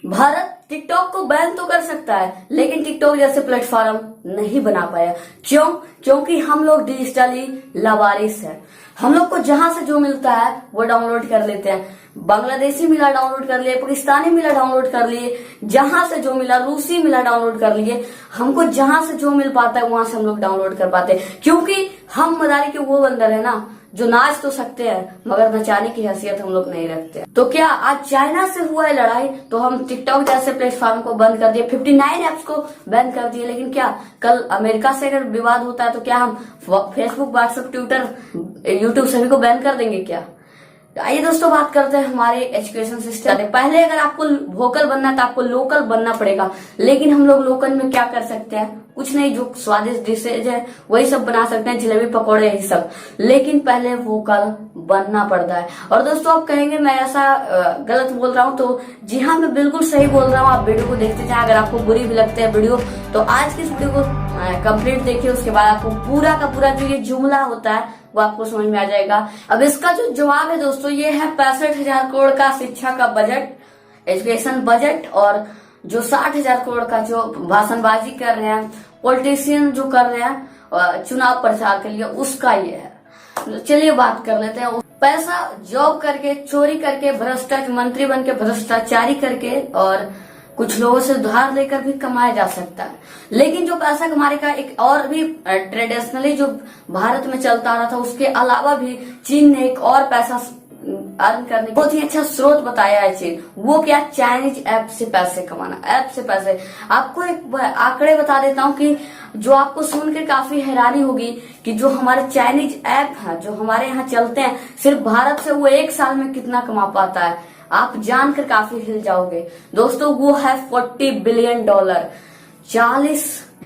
Bharat TikTok को ban तो कर सकता है, लेकिन टिकटॉक जैसे प्लेटफॉर्म नहीं बना पाया। क्यों? क्योंकि हम लोग डिजिटली लावारिस हैं। हम लोग को जहां से जो मिलता है वो डाउनलोड कर लेते हैं। बांग्लादेशी मिला डाउनलोड कर लिए, पाकिस्तानी मिला डाउनलोड कर लिए, जहां से जो मिला, रूसी मिला डाउनलोड कर लिए। हमको जहां से जो मिल पाता है वहां से हम लोग डाउनलोड कर पाते हैं, क्योंकि हम मदारी के वो बंदर है ना जो नाच तो सकते हैं मगर नचाने की हैसियत हम लोग नहीं रखते। तो क्या आज चाइना से हुआ है लड़ाई तो हम टिकटॉक जैसे प्लेटफॉर्म को बंद कर दिए, 59 ऐप्स को बैन कर दिए, लेकिन क्या कल अमेरिका से अगर विवाद होता है तो क्या हम फेसबुक, व्हाट्सएप, ट्विटर, यूट्यूब सभी को बैन कर देंगे क्या? आइए दोस्तों बात करते हैं हमारे एजुकेशन सिस्टम। पहले अगर आपको वोकल बनना है तो आपको लोकल बनना पड़ेगा, लेकिन हम लोग लोकल में क्या कर सकते हैं? कुछ नहीं, जो स्वादिष्ट डिशेज है वही सब बना सकते हैं, जलेबी पकौड़े यही सब, लेकिन पहले वोकल बनना पड़ता है। और दोस्तों आप कहेंगे मैं ऐसा गलत बोल रहा हूँ, तो जी हाँ मैं बिल्कुल सही बोल रहा हूँ। आप वीडियो को देखते जाए, अगर आपको बुरी भी लगती है वीडियो तो आज की इस वीडियो को कंप्लीट देखिए, उसके बाद आपको पूरा का पूरा जो ये जुमला होता है वो आपको समझ में आ जाएगा। अब इसका जो जवाब है दोस्तों ये है 65,000 करोड़ का शिक्षा का बजट, एजुकेशन बजट, और जो 60,000 करोड़ का जो भाषणबाजी कर रहे हैं पॉलिटिशियन जो कर रहे हैं चुनाव प्रचार के लिए, उसका ये है। चलिए बात कर लेते हैं। पैसा जॉब करके, चोरी करके, भ्रष्टाचार, मंत्री बन के भ्रष्टाचारी करके और कुछ लोगों से उधार लेकर भी कमाया जा सकता है, लेकिन जो पैसा कमाने का एक और भी ट्रेडिशनली जो भारत में चलता आ रहा था, उसके अलावा भी चीन ने एक और पैसा अर्न करने बहुत ही अच्छा स्रोत बताया है चीन। वो क्या? चाइनीज ऐप से पैसे कमाना। ऐप से पैसे, आपको एक आंकड़े बता देता हूँ कि जो आपको सुनकर काफी हैरानी होगी कि जो हमारे चाइनीज ऐप है जो हमारे यहाँ चलते हैं, सिर्फ भारत से वो एक साल में कितना कमा पाता है आप जानकर काफी हिल जाओगे दोस्तों। वो है $40 बिलियन,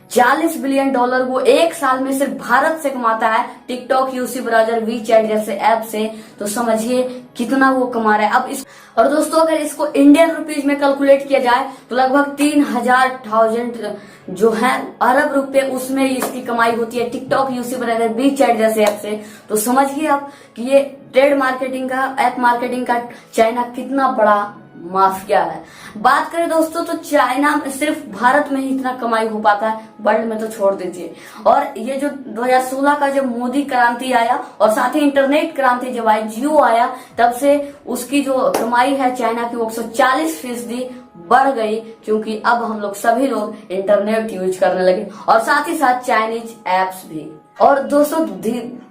40 बिलियन डॉलर वो एक साल में सिर्फ भारत से कमाता है, TikTok, UC browser, WeChat जैसे ऐप से। तो समझिए कितना वो कमा रहा है। अब इस और दोस्तों अगर इसको इंडियन रुपीज में कैलकुलेट किया जाए तो लगभग 3,000 जो है अरब रुपए उसमें इसकी कमाई होती है, TikTok, UC browser, WeChat जैसे ऐप से। तो समझिए आप कि ये ट्रेड मार्केटिंग का, ऐप मार्केटिंग का चाइना कितना बड़ा माफिया है। बात करें दोस्तों तो चाइना में सिर्फ भारत में ही इतना कमाई हो पाता है, वर्ल्ड में तो छोड़ दीजिए। और ये जो 2016 का जब मोदी क्रांति आया और साथ ही इंटरनेट क्रांति जब आई, जियो आया, तब से उसकी जो कमाई है चाइना की वो 140% बढ़ गई, क्योंकि अब हम लोग सभी लोग इंटरनेट यूज करने लगे और साथ ही साथ चाइनीज एप्स भी। और दोस्तों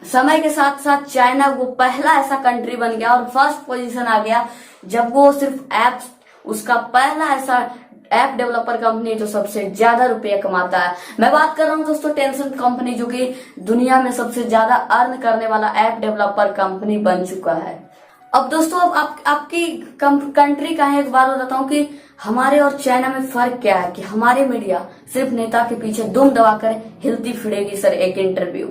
समय के साथ साथ चाइना वो पहला ऐसा कंट्री बन गया और फर्स्ट पोजीशन आ गया जब वो सिर्फ एप्स, उसका पहला ऐसा ऐप डेवलपर कंपनी जो सबसे ज्यादा रुपया कमाता है। मैं बात कर रहा हूँ दोस्तों टेंसेंट कंपनी, जो कि दुनिया में सबसे ज्यादा अर्न करने वाला ऐप डेवलपर कंपनी बन चुका है। अब दोस्तों अब आपकी कंट्री का है, एक बार बताता हूँ कि हमारे और चाइना में फर्क क्या है कि हमारे मीडिया सिर्फ नेता के पीछे दुम दबाकर हिलती फिरेगी सर एक इंटरव्यू।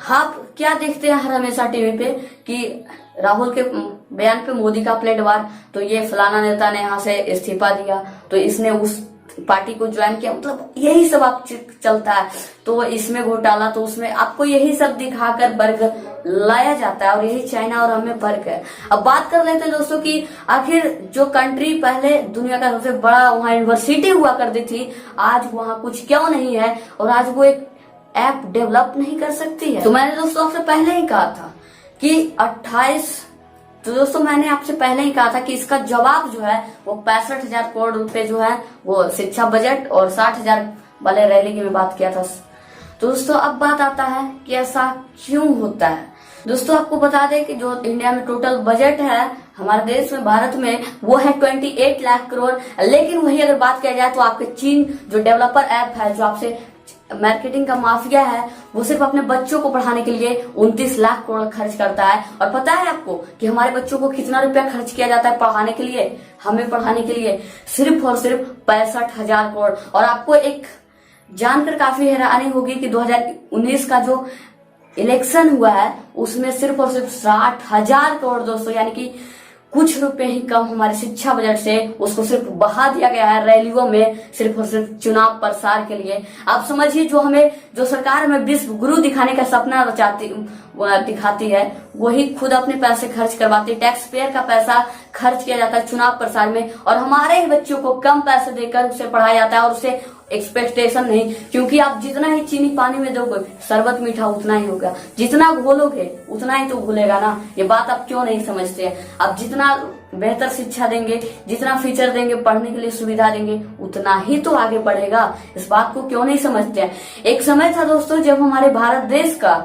आप क्या देखते हैं हर हमेशा टीवी पे कि राहुल के बयान पे मोदी का पलटवार, तो ये फलाना नेता ने यहाँ से इस्तीफा दिया तो इसने उस पार्टी को ज्वाइन किया, मतलब यही सब आप चलता है। तो इसमें घोटाला, तो उसमें आपको यही सब दिखाकर वर्ग लाया जाता है और यही चाइना और हमें फर्क है। अब बात कर लेते हैं दोस्तों कि आखिर जो कंट्री पहले दुनिया का सबसे बड़ा वहाँ यूनिवर्सिटी हुआ करती थी, आज वहाँ कुछ क्यों नहीं है और आज वो एक ऐप डेवलप नहीं कर सकती है? तो मैंने दोस्तों आपसे पहले ही कहा था कि 28, तो दोस्तों मैंने आपसे पहले ही कहा था कि इसका जवाब जो है वो 65,000 करोड़ रुपए जो है वो शिक्षा बजट और 60,000 वाले रैली की मैं बात किया था। तो दोस्तों अब बात आता है कि ऐसा क्यों होता है। दोस्तों आपको बता दें कि जो इंडिया में टोटल बजट है हमारे देश में, भारत में, वो है 28 लाख करोड़, लेकिन वही अगर बात किया जाए तो आपके चीन जो डेवलपर ऐप है, जो आपसे मार्केटिंग का माफिया है, वो सिर्फ अपने बच्चों को पढ़ाने के लिए 29 लाख करोड़ खर्च करता है। और पता है आपको कि हमारे बच्चों को कितना रुपया खर्च किया जाता है पढ़ाने के लिए? हमें पढ़ाने के लिए सिर्फ और सिर्फ 65,000 करोड़। और आपको एक जानकर काफी हैरानी होगी कि 2019 का जो इलेक्शन हुआ है उसमें सिर्फ और सिर्फ 60,000 करोड़ दोस्तों, यानी कि कुछ रुपए ही कम हमारे शिक्षा बजट से उसको सिर्फ बहा दिया गया है रैलियों में, सिर्फ और सिर्फ चुनाव प्रसार के लिए। आप समझिए जो सरकार हमें विश्व गुरु दिखाने का सपना दिखाती है, वही खुद अपने पैसे खर्च करवाते, टैक्स पेयर का पैसा खर्च किया जाता है चुनाव प्रचार में, और हमारे ही बच्चों को कम पैसे देकर उसे पढ़ाया जाता है और उसे एक्सपेक्टेशन नहीं, क्योंकि आप जितना ही चीनी पानी में दोगे शरबत मीठा उतना ही होगा, जितना घोलोगे उतना ही तो घुलेगा ना। ये बात आप क्यों नहीं समझते हैं? आप जितना बेहतर शिक्षा देंगे, जितना फीचर देंगे, पढ़ने के लिए सुविधा देंगे, उतना ही तो आगे बढ़ेगा। इस बात को क्यों नहीं समझते हैं? एक समय था दोस्तों जब हमारे भारत देश का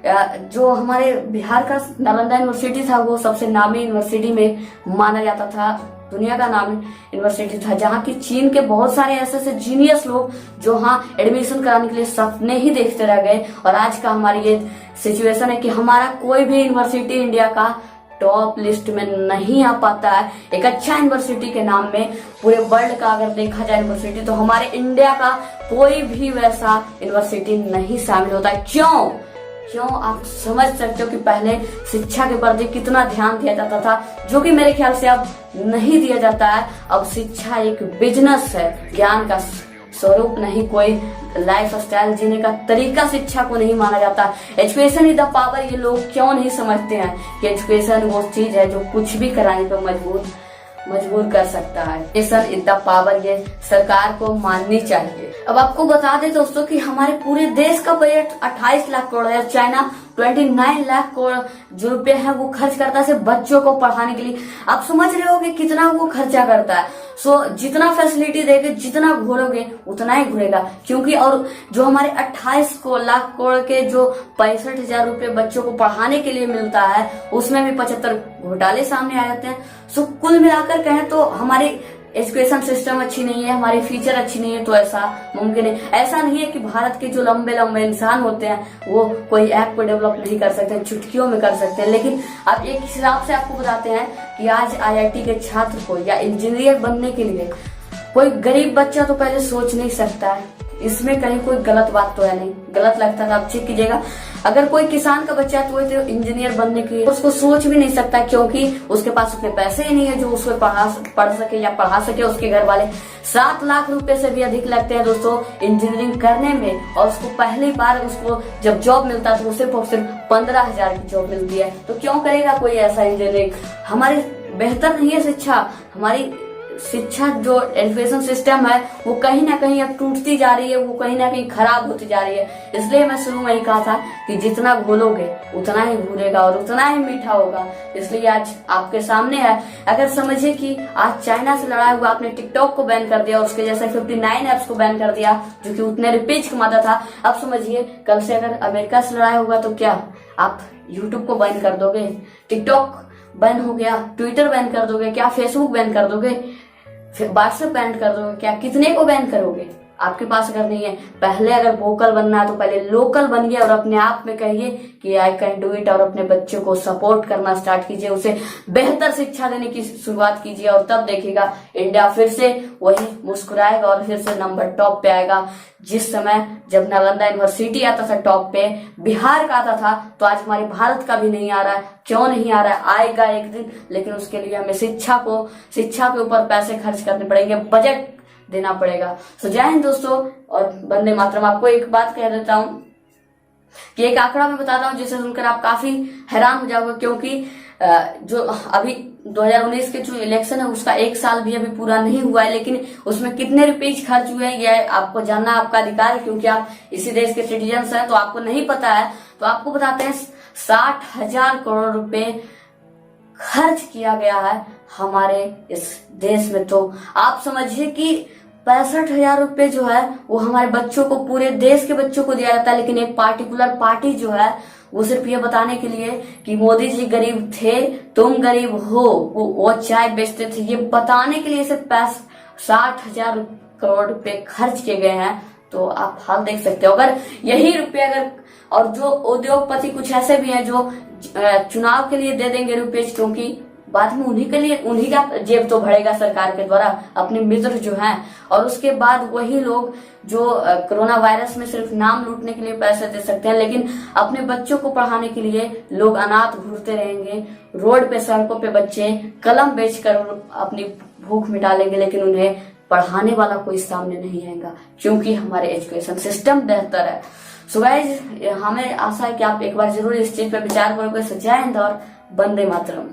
जो हमारे बिहार का नालंदा यूनिवर्सिटी था वो सबसे नामी यूनिवर्सिटी में माना जाता था, दुनिया का नामी यूनिवर्सिटी था, जहाँ की चीन के बहुत सारे ऐसे ऐसे जीनियस लोग जो वहाँ एडमिशन कराने के लिए सपने ही देखते रह गए। और आज का हमारी ये सिचुएशन है कि हमारा कोई भी यूनिवर्सिटी इंडिया का टॉप लिस्ट में नहीं आ पाता है। एक अच्छा यूनिवर्सिटी के नाम में पूरे वर्ल्ड का अगर देखा जाए यूनिवर्सिटी, तो हमारे इंडिया का कोई भी वैसा यूनिवर्सिटी नहीं शामिल होता है। क्यों? आप समझ सकते हो कि पहले शिक्षा के प्रति कितना ध्यान दिया जाता था, जो कि मेरे ख्याल से अब नहीं दिया जाता है। अब शिक्षा एक बिजनेस है, ज्ञान का स्वरूप नहीं, कोई लाइफ स्टाइल जीने का तरीका शिक्षा को नहीं माना जाता। एजुकेशन इज द पावर, ये लोग क्यों नहीं समझते हैं कि एजुकेशन वो चीज है जो कुछ भी कराने पर मजबूर कर सकता है। एजुकेशन इज द पावर, ये सरकार को माननी चाहिए। अब आपको बता दें दोस्तों कि हमारे पूरे देश का बजट 28 लाख करोड़ है। चाइना 29 लाख करोड़ जो रुपए है वो खर्च करता है सिर्फ बच्चों को पढ़ाने के लिए। आप समझ रहे हो कि कितना वो खर्चा करता है। सो जितना फैसिलिटी देगे, जितना घोरोगे उतना ही घुरेगा, क्योंकि और जो हमारे 28 लाख करोड़ के जो 65,000 रुपए बच्चों को पढ़ाने के लिए मिलता है, उसमें भी 75 घोटाले सामने आ जाते हैं। सो कुल मिलाकर कहें तो हमारी एजुकेशन सिस्टम अच्छी नहीं है, हमारी फीचर अच्छी नहीं है, तो ऐसा मुमकिन है। ऐसा नहीं है कि भारत के जो लंबे लंबे इंसान होते हैं वो कोई ऐप को डेवलप नहीं कर सकते, चुटकियों में कर सकते हैं। लेकिन अब एक हिसाब से आपको बताते हैं कि आज आईआईटी के छात्र को या इंजीनियर बनने के लिए कोई गरीब बच्चा तो पहले सोच नहीं सकता है। इसमें कहीं कोई गलत बात तो है नहीं, गलत लगता था आप चेक कीजिएगा। अगर कोई किसान का बच्चा तो इंजीनियर बनने की उसको सोच भी नहीं सकता, क्योंकि उसके पास उतने पैसे ही नहीं है जो उसको पढ़ सके या पढ़ा सके। उसके घर वाले 7 लाख रुपए से भी अधिक लगते हैं दोस्तों इंजीनियरिंग करने में, और उसको पहली बार उसको जब जॉब मिलता है तो उसे सिर्फ 15,000 की जॉब मिलती है। तो क्यों करेगा कोई ऐसा इंजीनियरिंग? हमारी बेहतर नहीं है शिक्षा, हमारी शिक्षा जो एजुकेशन सिस्टम है वो कहीं ना कहीं अब टूटती जा रही है, वो कहीं ना कहीं खराब होती जा रही है। इसलिए मैं शुरू में ही कहा था कि जितना घोलोगे उतना ही घूरेगा और उतना ही मीठा होगा। इसलिए आज आपके सामने है। अगर समझिए कि आज चाइना से लड़ा हुआ आपने टिकटॉक को बैन कर दिया, उसके जैसे 59 ऐप्स को बैन कर दिया जो कि उतने रुपीज कमाता था। अब समझिए कल से अगर अमेरिका से लड़ाई होगा तो क्या आप यूट्यूब को बैन कर दोगे? टिकटॉक बैन हो गया, ट्विटर बैन कर दोगे क्या? फेसबुक बैन कर दोगे? फिर व्हाट्सएप बैन कर दोगे क्या? कितने को बैन करोगे? आपके पास अगर नहीं है, पहले अगर वोकल बनना है तो पहले लोकल बनिए और अपने आप में कहिए कि आई कैन डू इट, और अपने बच्चों को सपोर्ट करना स्टार्ट कीजिए, उसे बेहतर शिक्षा देने की शुरुआत कीजिए, और तब देखिएगा इंडिया फिर से वही मुस्कुराएगा और फिर से नंबर टॉप पे आएगा। जिस समय जब नालंदा यूनिवर्सिटी आता था टॉप पे, बिहार का आता था, तो आज हमारे भारत का भी नहीं आ रहा है। क्यों नहीं आ रहा है? आएगा एक दिन, लेकिन उसके लिए हमें शिक्षा के ऊपर पैसे खर्च करने पड़ेंगे, बजट देना पड़ेगा। सो जय हिंद दोस्तों और वंदे मातरम। आपको एक बात कह देता हूं कि एक आंकड़ा मैं बताता हूं जिसे सुनकर आप काफी हैरान हो जाओगे, क्योंकि जो अभी 2019 के जो इलेक्शन है उसका 1 साल भी अभी पूरा नहीं हुआ है, लेकिन उसमें कितने रुपीज खर्च हुए हैं ये आपको जानना आपका अधिकार है, क्योंकि आप इसी देश के सिटीजन हैं। तो आपको नहीं पता है तो आपको बताते हैं 60,000 करोड़ रुपए खर्च किया गया है हमारे इस देश में। तो आप समझिए कि 65,000 रुपए जो है वो हमारे बच्चों को, पूरे देश के बच्चों को दिया जाता है, लेकिन एक पार्टिकुलर पार्टी जो है वो सिर्फ ये बताने के लिए कि मोदी जी गरीब थे, तुम गरीब हो, वो चाय बेचते थे, ये बताने के लिए सिर्फ 60,000 करोड़ रुपए खर्च किए गए हैं। तो आप हाल देख सकते हो। अगर यही रुपए अगर, और जो उद्योगपति कुछ ऐसे भी हैं जो चुनाव के लिए दे देंगे रुपए, क्योंकि बाद में उन्हीं का जेब तो भरेगा सरकार के द्वारा, अपने मित्र जो हैं, और उसके बाद वही लोग जो कोरोना वायरस में सिर्फ नाम लूटने के लिए पैसे दे सकते हैं, लेकिन अपने बच्चों को पढ़ाने के लिए लोग अनाथ घूरते रहेंगे। रोड पे, सड़कों पे बच्चे कलम बेचकर अपनी भूख मिटा लेंगे, लेकिन उन्हें पढ़ाने वाला कोई सामने नहीं आएगा, क्योंकि हमारे एजुकेशन सिस्टम बेहतर है। सो गाइज हमें आशा है कि आप एक बार जरूर इस चीज पर विचार करोगे। सो जय हिंद और वंदे मातरम।